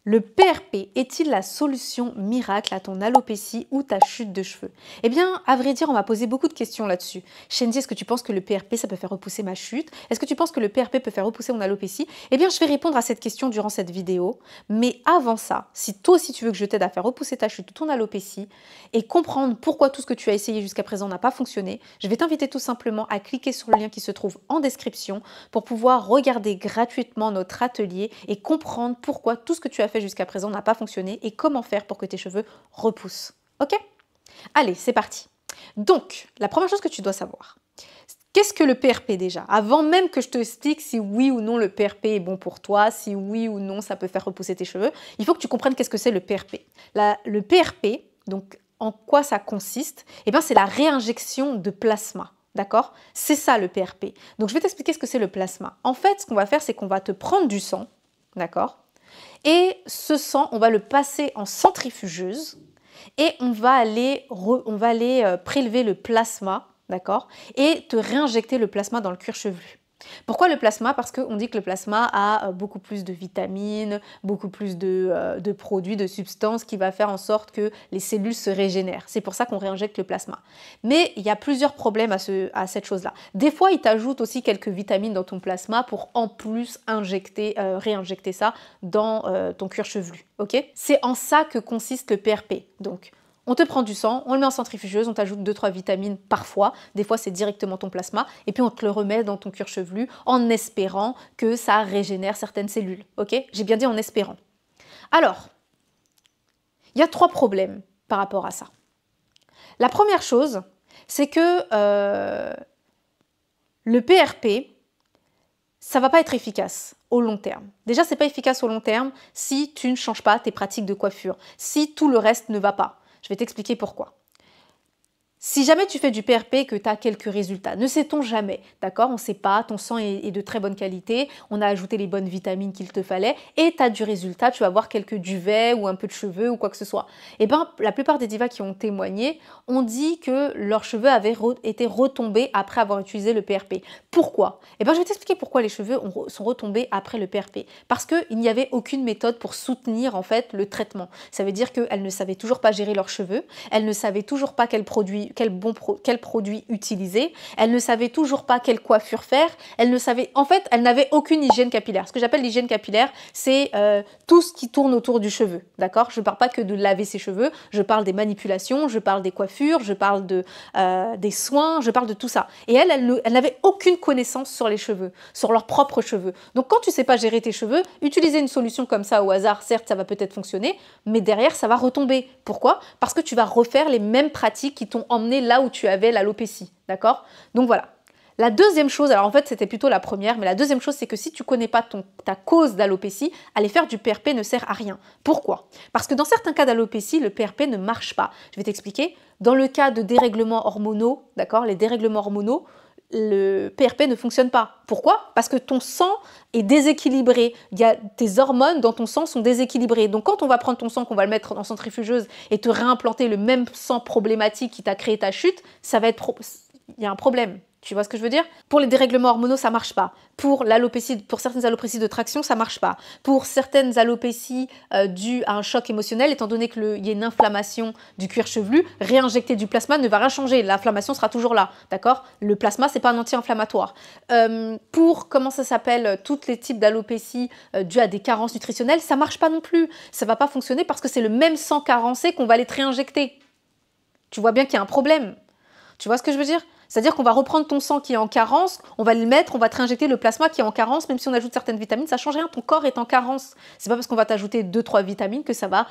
Le PRP est-il la solution miracle à ton alopécie ou ta chute de cheveux? Eh bien, à vrai dire, on m'a posé beaucoup de questions là-dessus. Shendy, est-ce que tu penses que le PRP, ça peut faire repousser ma chute? Est-ce que tu penses que le PRP peut faire repousser mon alopécie? Eh bien, je vais répondre à cette question durant cette vidéo. Mais avant ça, si toi aussi tu veux que je t'aide à faire repousser ta chute ou ton alopécie et comprendre pourquoi tout ce que tu as essayé jusqu'à présent n'a pas fonctionné, je vais t'inviter tout simplement à cliquer sur le lien qui se trouve en description pour pouvoir regarder gratuitement notre atelier et comprendre pourquoi tout ce que tu as fait jusqu'à présent n'a pas fonctionné et comment faire pour que tes cheveux repoussent. Ok? Allez, c'est parti. Donc, la première chose que tu dois savoir, qu'est-ce que le PRP déjà? Avant même que je te explique si oui ou non le PRP est bon pour toi, si oui ou non ça peut faire repousser tes cheveux, il faut que tu comprennes qu'est-ce que c'est le PRP. Le PRP, donc en quoi ça consiste? Eh bien, c'est la réinjection de plasma. D'accord? C'est ça le PRP. Donc, je vais t'expliquer ce que c'est le plasma. En fait, ce qu'on va faire, c'est qu'on va te prendre du sang, d'accord? Et ce sang, on va le passer en centrifugeuse et on va aller prélever le plasma, d'accord? Et te réinjecter le plasma dans le cuir chevelu. Pourquoi le plasma? Parce qu'on dit que le plasma a beaucoup plus de vitamines, beaucoup plus de produits, de substances qui va faire en sorte que les cellules se régénèrent. C'est pour ça qu'on réinjecte le plasma. Mais il y a plusieurs problèmes à cette chose-là. Des fois, il t'ajoute aussi quelques vitamines dans ton plasma pour en plus réinjecter ça dans ton cuir chevelu. Okay? C'est en ça que consiste le PRP. Donc, on te prend du sang, on le met en centrifugeuse, on t'ajoute 2-3 vitamines parfois, des fois c'est directement ton plasma, et puis on te le remet dans ton cuir chevelu en espérant que ça régénère certaines cellules. Ok? J'ai bien dit en espérant. Alors, il y a 3 problèmes par rapport à ça. La première chose, c'est que le PRP, ça ne va pas être efficace au long terme. Déjà, ce n'est pas efficace au long terme si tu ne changes pas tes pratiques de coiffure, si tout le reste ne va pas. Je vais t'expliquer pourquoi. Si jamais tu fais du PRP et que tu as quelques résultats, ne sait-on jamais, d'accord? On ne sait pas, ton sang est de très bonne qualité, on a ajouté les bonnes vitamines qu'il te fallait et tu as du résultat, tu vas avoir quelques duvets ou un peu de cheveux ou quoi que ce soit. Et bien, la plupart des divas qui ont témoigné ont dit que leurs cheveux avaient été retombés après avoir utilisé le PRP. Pourquoi? Et bien, je vais t'expliquer pourquoi les cheveux sont retombés après le PRP. Parce qu'il n'y avait aucune méthode pour soutenir en fait le traitement. Ça veut dire qu'elles ne savaient toujours pas gérer leurs cheveux, elles ne savaient toujours pas quel produit utiliser, elles ne savaient toujours pas quelle coiffure faire, elles n'avaient aucune hygiène capillaire. Ce que j'appelle l'hygiène capillaire, c'est tout ce qui tourne autour du cheveu, d'accord? Je ne parle pas que de laver ses cheveux, je parle des manipulations, je parle des coiffures, je parle des soins, je parle de tout ça. Et elles n'avaient aucune connaissance sur les cheveux, sur leurs propres cheveux. Donc quand tu ne sais pas gérer tes cheveux, utiliser une solution comme ça au hasard, certes, ça va peut-être fonctionner, mais derrière, ça va retomber. Pourquoi? Parce que tu vas refaire les mêmes pratiques qui t'ont emmené là où tu avais l'alopécie, d'accord? Donc voilà. La deuxième chose, alors en fait c'était plutôt la première, mais la deuxième chose c'est que si tu ne connais pas ta cause d'alopécie, aller faire du PRP ne sert à rien. Pourquoi? Parce que dans certains cas d'alopécie, le PRP ne marche pas. Je vais t'expliquer. Dans le cas de dérèglements hormonaux, d'accord, les dérèglements hormonaux, le PRP ne fonctionne pas. Pourquoi? Parce que ton sang est déséquilibré. Tes hormones dans ton sang sont déséquilibrées. Donc quand on va prendre ton sang, qu'on va le mettre en centrifugeuse et te réimplanter le même sang problématique qui t'a créé ta chute, il y a un problème. Tu vois ce que je veux dire? Pour les dérèglements hormonaux, ça marche pas. Pour certaines alopécies de traction, ça marche pas. Pour certaines alopécies dues à un choc émotionnel, étant donné qu'il y a une inflammation du cuir chevelu, réinjecter du plasma ne va rien changer. L'inflammation sera toujours là, d'accord? Le plasma, c'est pas un anti-inflammatoire. Pour, tous les types d'alopécies dues à des carences nutritionnelles, ça marche pas non plus. Ça va pas fonctionner parce que c'est le même sang carencé qu'on va aller te réinjecter. Tu vois bien qu'il y a un problème. Tu vois ce que je veux dire? C'est-à-dire qu'on va reprendre ton sang qui est en carence, on va le mettre, on va te réinjecter le plasma qui est en carence, même si on ajoute certaines vitamines, ça ne change rien, ton corps est en carence. C'est pas parce qu'on va t'ajouter 2-3 vitamines que ça va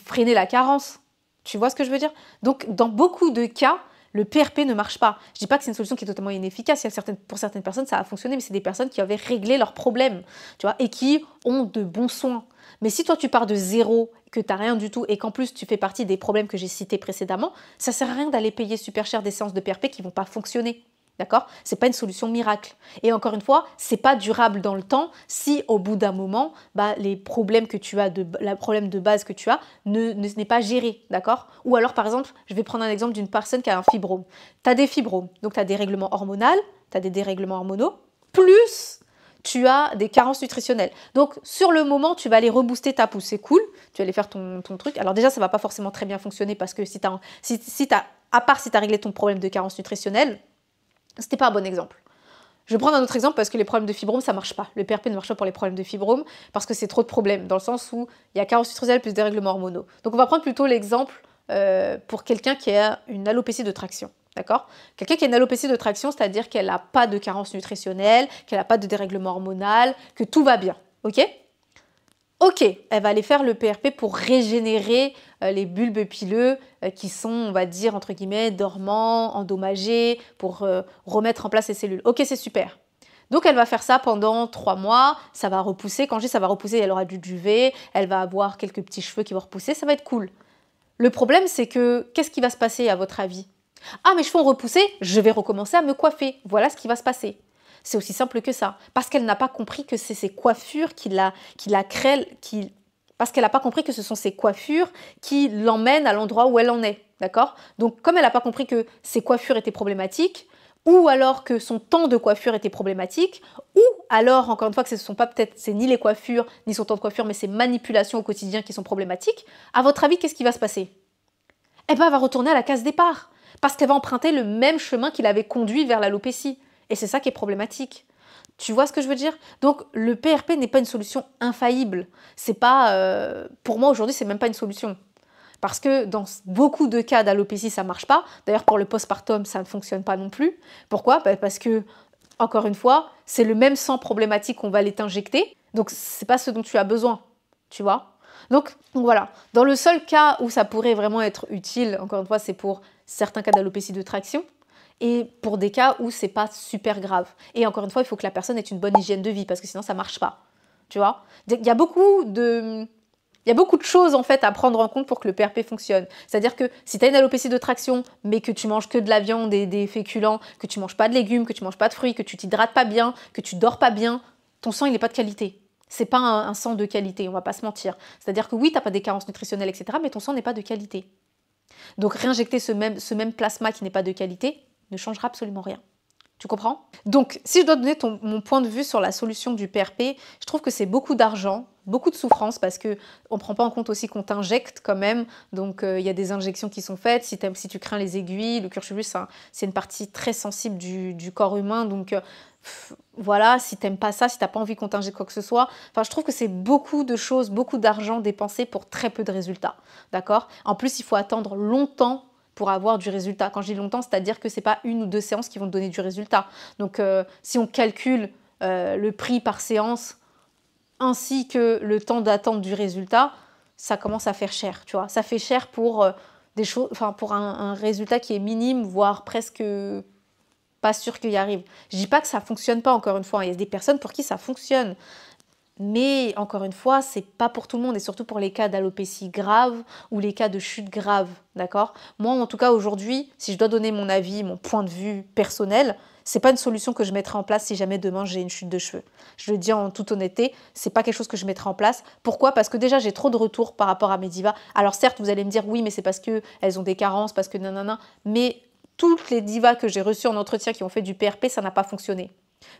freiner la carence. Tu vois ce que je veux dire? Donc, dans beaucoup de cas, le PRP ne marche pas. Je ne dis pas que c'est une solution qui est totalement inefficace. Pour certaines personnes, ça a fonctionné, mais c'est des personnes qui avaient réglé leurs problèmes, tu vois, et qui ont de bons soins. Mais si toi, tu pars de zéro, que tu n'as rien du tout et qu'en plus, tu fais partie des problèmes que j'ai cités précédemment, ça ne sert à rien d'aller payer super cher des séances de PRP qui ne vont pas fonctionner. D'accord? Ce n'est pas une solution miracle. Et encore une fois, ce n'est pas durable dans le temps si au bout d'un moment, les problèmes que tu as, le problème de base que tu as n'est pas géré. D'accord? Ou alors, par exemple, je vais prendre un exemple d'une personne qui a un fibrome. Tu as des fibromes, donc tu as des règlements hormonaux, tu as des dérèglements hormonaux, plus tu as des carences nutritionnelles. Donc, sur le moment, tu vas aller rebooster ta pousse. C'est cool, tu vas aller faire ton truc. Alors déjà, ça ne va pas forcément très bien fonctionner parce que à part si tu as réglé ton problème de carence nutritionnelle, ce n'était pas un bon exemple. Je vais prendre un autre exemple parce que les problèmes de fibrome, ça ne marche pas. Le PRP ne marche pas pour les problèmes de fibrome parce que c'est trop de problèmes, dans le sens où il y a carence nutritionnelle plus dérèglements hormonaux. Donc on va prendre plutôt l'exemple pour quelqu'un qui a une alopécie de traction. D'accord? Quelqu'un qui a une alopécie de traction, c'est-à-dire qu'elle n'a pas de carence nutritionnelle, qu'elle n'a pas de dérèglement hormonal, que tout va bien. Ok? Ok, elle va aller faire le PRP pour régénérer les bulbes pileux qui sont, on va dire, entre guillemets, dormants, endommagés, pour remettre en place les cellules. Ok, c'est super. Donc elle va faire ça pendant 3 mois, ça va repousser. Quand je dis ça va repousser, elle aura du duvet, elle va avoir quelques petits cheveux qui vont repousser, ça va être cool. Le problème, c'est que, qu'est-ce qui va se passer à votre avis? Ah, mes cheveux ont repoussé, je vais recommencer à me coiffer. Voilà ce qui va se passer. C'est aussi simple que ça. Parce qu'elle n'a pas compris que c'est ses coiffures qui la créent, parce qu'elle n'a pas compris que ce sont ses coiffures qui l'emmènent à l'endroit où elle en est. D'accord? Donc, comme elle n'a pas compris que ses coiffures étaient problématiques, ou alors que son temps de coiffure était problématique, ou alors, encore une fois, que ce ne sont pas peut-être, c'est ni les coiffures, ni son temps de coiffure, mais ses manipulations au quotidien qui sont problématiques, à votre avis, qu'est-ce qui va se passer? Eh bien, elle va retourner à la case départ, parce qu'elle va emprunter le même chemin qui l'avait conduit vers l'alopécie. Et c'est ça qui est problématique. Tu vois ce que je veux dire? Donc, le PRP n'est pas une solution infaillible. C'est pas, pour moi, aujourd'hui, c'est même pas une solution. Parce que dans beaucoup de cas d'alopécie, ça ne marche pas. D'ailleurs, pour le postpartum, ça ne fonctionne pas non plus. Pourquoi? Parce que, encore une fois, c'est le même sang problématique qu'on va aller t'injecter. Donc, ce n'est pas ce dont tu as besoin. Tu vois? Donc voilà. Dans le seul cas où ça pourrait vraiment être utile, encore une fois, c'est pour certains cas d'alopécie de traction. Et pour des cas où c'est pas super grave. Et encore une fois, il faut que la personne ait une bonne hygiène de vie parce que sinon ça marche pas. Tu vois? Il y a beaucoup de choses en fait à prendre en compte pour que le PRP fonctionne. C'est-à-dire que si tu as une alopécie de traction, mais que tu manges que de la viande et des féculents, que tu manges pas de légumes, que tu manges pas de fruits, que tu t'hydrates pas bien, que tu dors pas bien, ton sang il n'est pas de qualité. C'est pas un sang de qualité, on va pas se mentir. C'est-à-dire que oui, tu n'as pas des carences nutritionnelles, etc., mais ton sang n'est pas de qualité. Donc réinjecter ce même plasma qui n'est pas de qualité ne changera absolument rien. Tu comprends? Donc, si je dois donner mon point de vue sur la solution du PRP, je trouve que c'est beaucoup d'argent, beaucoup de souffrance parce qu'on ne prend pas en compte aussi qu'on t'injecte quand même. Donc, il y a des injections qui sont faites. Si tu crains les aiguilles, le cuir chevelu, c'est une partie très sensible du corps humain. Donc, voilà, si tu n'aimes pas ça, si tu n'as pas envie qu'on t'injecte quoi que ce soit. Enfin, je trouve que c'est beaucoup de choses, beaucoup d'argent dépensé pour très peu de résultats. D'accord? En plus, il faut attendre longtemps pour avoir du résultat. Quand je dis longtemps, c'est-à-dire que ce n'est pas 1 ou 2 séances qui vont te donner du résultat. Donc, si on calcule le prix par séance ainsi que le temps d'attente du résultat, ça commence à faire cher, tu vois. Ça fait cher pour des choses, enfin pour un résultat qui est minime, voire presque pas sûr qu'il y arrive. Je dis pas que ça fonctionne pas, encore une fois. Il y a des personnes pour qui ça fonctionne. Mais encore une fois, c'est pas pour tout le monde et surtout pour les cas d'alopécie grave ou les cas de chute grave, d'accord? Moi, en tout cas, aujourd'hui, si je dois donner mon avis, mon point de vue personnel, c'est pas une solution que je mettrai en place si jamais demain j'ai une chute de cheveux. Je le dis en toute honnêteté, c'est pas quelque chose que je mettrai en place. Pourquoi? Parce que déjà, j'ai trop de retours par rapport à mes divas. Alors certes, vous allez me dire oui, mais c'est parce que elles ont des carences, parce que nanana, mais toutes les divas que j'ai reçues en entretien qui ont fait du PRP, ça n'a pas fonctionné.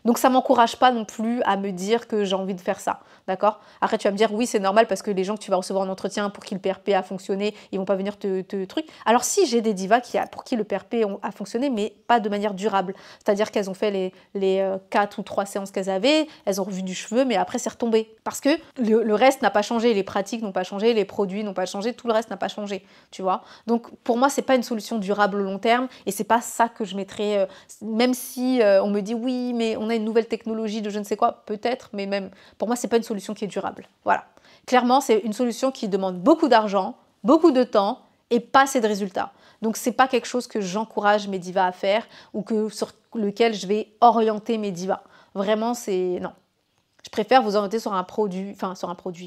Donc ça ne m'encourage pas non plus à me dire que j'ai envie de faire ça, d'accord? Après tu vas me dire oui c'est normal parce que les gens que tu vas recevoir en entretien pour qui le PRP a fonctionné, ils vont pas venir te truc. Alors si j'ai des divas pour qui le PRP a fonctionné mais pas de manière durable, c'est-à-dire qu'elles ont fait les 4 ou 3 séances qu'elles avaient, elles ont revu du cheveu mais après c'est retombé. Parce que le reste n'a pas changé, les pratiques n'ont pas changé, les produits n'ont pas changé, tout le reste n'a pas changé, tu vois? Donc pour moi c'est pas une solution durable au long terme et c'est pas ça que je mettrais, même si on me dit oui mais on a une nouvelle technologie de je ne sais quoi, peut-être, mais même pour moi, c'est pas une solution qui est durable. Voilà. Clairement, c'est une solution qui demande beaucoup d'argent, beaucoup de temps et pas assez de résultats. Donc, c'est pas quelque chose que j'encourage mes divas à faire ou sur lequel je vais orienter mes divas. Vraiment, c'est non. Je préfère vous orienter sur un produit,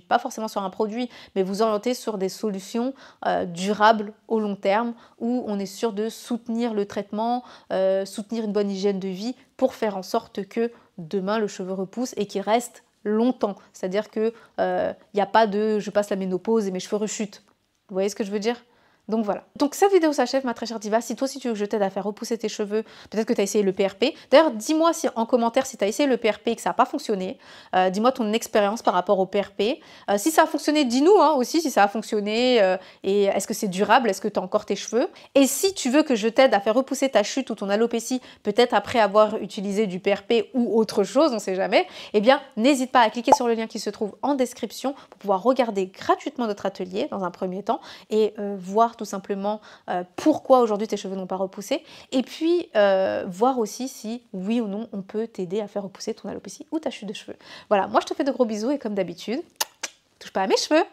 pas forcément sur un produit, mais vous orienter sur des solutions durables au long terme où on est sûr de soutenir le traitement, soutenir une bonne hygiène de vie pour faire en sorte que demain le cheveu repousse et qu'il reste longtemps. C'est-à-dire qu'il n'y a pas de je passe la ménopause et mes cheveux rechutent. Vous voyez ce que je veux dire? Donc voilà. Donc cette vidéo s'achève, ma très chère diva. Si toi aussi tu veux que je t'aide à faire repousser tes cheveux, peut-être que tu as essayé le PRP. D'ailleurs, dis-moi si en commentaire si tu as essayé le PRP et que ça n'a pas fonctionné. Dis-moi ton expérience par rapport au PRP. Si ça a fonctionné, dis-nous aussi si ça a fonctionné et est-ce que c'est durable, est-ce que tu as encore tes cheveux. Et si tu veux que je t'aide à faire repousser ta chute ou ton alopécie, peut-être après avoir utilisé du PRP ou autre chose, on ne sait jamais, eh bien n'hésite pas à cliquer sur le lien qui se trouve en description pour pouvoir regarder gratuitement notre atelier dans un premier temps et voir tout simplement pourquoi aujourd'hui tes cheveux n'ont pas repoussé et puis voir aussi si oui ou non on peut t'aider à faire repousser ton alopécie ou ta chute de cheveux. Voilà, moi je te fais de gros bisous et comme d'habitude, touche pas à mes cheveux.